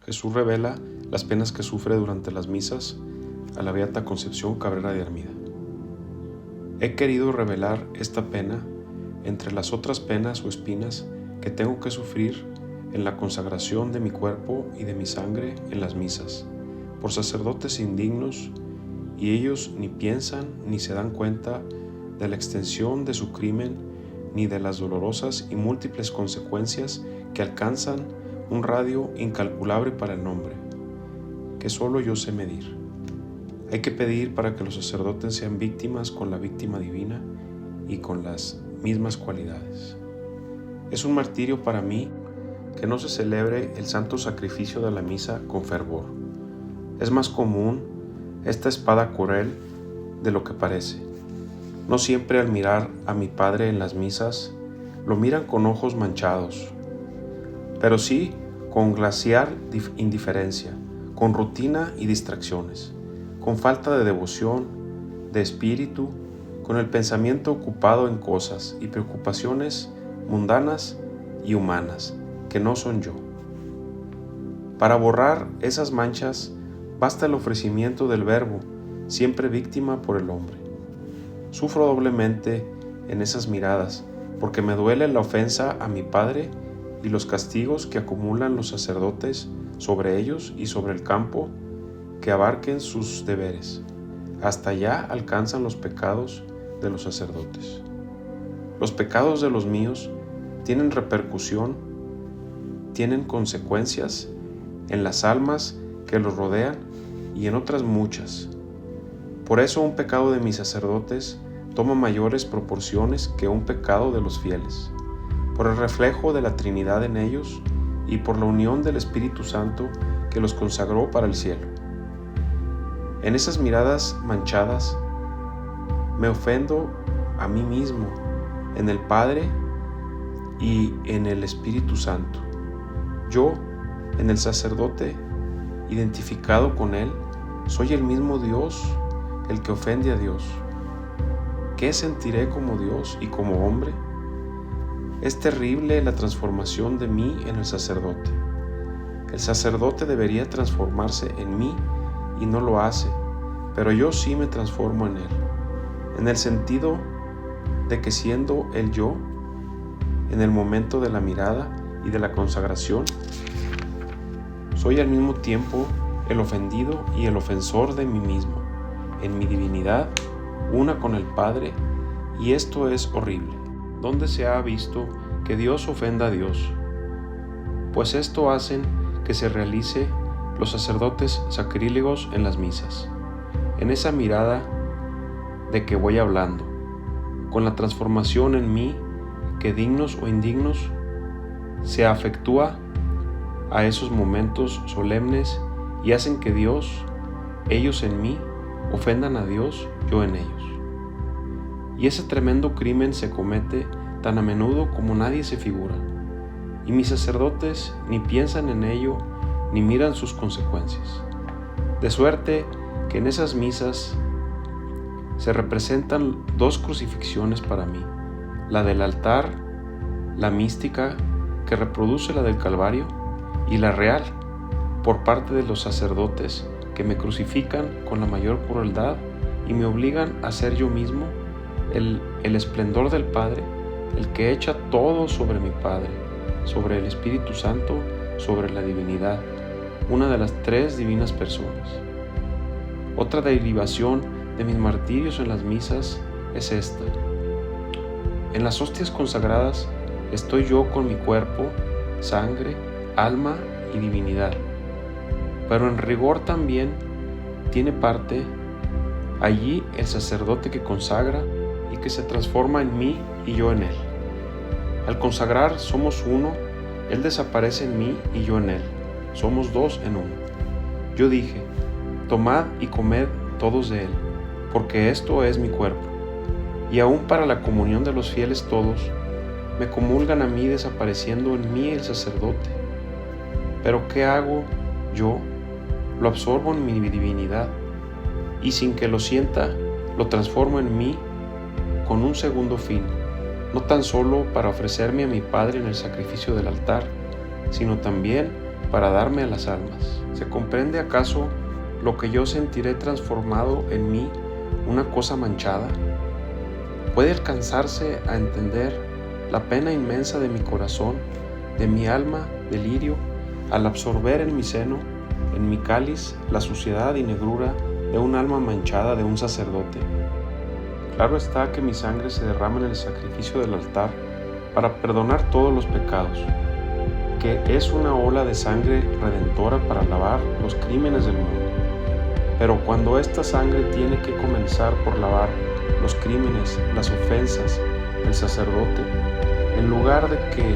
Jesús revela las penas que sufre durante las misas a la Beata Concepción Cabrera de Armida. He querido revelar esta pena entre las otras penas o espinas que tengo que sufrir en la consagración de mi cuerpo y de mi sangre en las misas, por sacerdotes indignos, y ellos ni piensan ni se dan cuenta de la extensión de su crimen ni de las dolorosas y múltiples consecuencias que alcanzan un radio incalculable para el nombre, que solo yo sé medir. Hay que pedir para que los sacerdotes sean víctimas con la víctima divina y con las mismas cualidades. Es un martirio para mí que no se celebre el santo sacrificio de la misa con fervor. Es más común esta espada cruel de lo que parece. No siempre al mirar a mi Padre en las misas lo miran con ojos manchados, pero sí con glacial indiferencia, con rutina y distracciones, con falta de devoción, de espíritu, con el pensamiento ocupado en cosas y preocupaciones mundanas y humanas que no son yo. Para borrar esas manchas basta el ofrecimiento del Verbo, siempre víctima por el hombre. Sufro doblemente en esas miradas, porque me duele la ofensa a mi Padre y los castigos que acumulan los sacerdotes sobre ellos y sobre el campo que abarquen sus deberes. Hasta allá alcanzan los pecados de los sacerdotes. Los pecados de los míos tienen repercusión, tienen consecuencias en las almas que los rodean y en otras muchas. Por eso un pecado de mis sacerdotes toma mayores proporciones que un pecado de los fieles, por el reflejo de la Trinidad en ellos y por la unión del Espíritu Santo que los consagró para el cielo. En esas miradas manchadas me ofendo a mí mismo, en el Padre y en el Espíritu Santo. Yo, en el sacerdote, identificado con Él, soy el mismo Dios, el que ofende a Dios. ¿Qué sentiré como Dios y como hombre? Es terrible la transformación de mí en el sacerdote. El sacerdote debería transformarse en mí y no lo hace, pero yo sí me transformo en Él, en el sentido de que siendo Él yo, en el momento de la mirada y de la consagración, soy al mismo tiempo el ofendido y el ofensor de mí mismo, en mi divinidad, una con el Padre, y esto es horrible. ¿Dónde se ha visto que Dios ofenda a Dios? Pues esto hacen que se realice los sacerdotes sacrílegos en las misas, en esa mirada de que voy hablando, con la transformación en mí que dignos o indignos se afectúa a esos momentos solemnes y hacen que Dios, ellos en mí, ofendan a Dios, yo en ellos. Y ese tremendo crimen se comete tan a menudo como nadie se figura, y mis sacerdotes ni piensan en ello ni miran sus consecuencias. De suerte que en esas misas se representan dos crucifixiones para mí, la del altar, la mística que reproduce la del Calvario, y la real, por parte de los sacerdotes que me crucifican con la mayor crueldad y me obligan a ser yo mismo el esplendor del Padre, el que echa todo sobre mi Padre, sobre el Espíritu Santo, sobre la divinidad, una de las tres divinas personas. Otra derivación de mis martirios en las misas es esta. En las hostias consagradas estoy yo con mi cuerpo, sangre, alma y divinidad, pero en rigor también tiene parte allí el sacerdote que consagra y que se transforma en mí y yo en él. Al consagrar somos uno, él desaparece en mí y yo en él, somos dos en uno. Yo dije, tomad y comed todos de él, porque esto es mi cuerpo. Y aún para la comunión de los fieles todos, me comulgan a mí desapareciendo en mí el sacerdote. Pero ¿qué hago yo? Lo absorbo en mi divinidad y sin que lo sienta, lo transformo en mí con un segundo fin, no tan solo para ofrecerme a mi Padre en el sacrificio del altar, sino también para darme a las almas. ¿Se comprende acaso lo que yo sentiré transformado en mí una cosa manchada? ¿Puede alcanzarse a entender la pena inmensa de mi corazón, de mi alma de lirio, al absorber en mi seno, en mi cáliz, la suciedad y negrura de un alma manchada de un sacerdote? Claro está que mi sangre se derrama en el sacrificio del altar para perdonar todos los pecados, que es una ola de sangre redentora para lavar los crímenes del mundo. Pero cuando esta sangre tiene que comenzar por lavar los crímenes, las ofensas del sacerdote, en lugar de que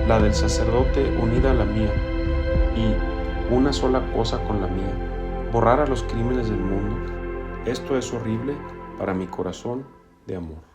la del sacerdote unida a la mía y una sola cosa con la mía, borrara los crímenes del mundo, esto es horrible para mi corazón de amor.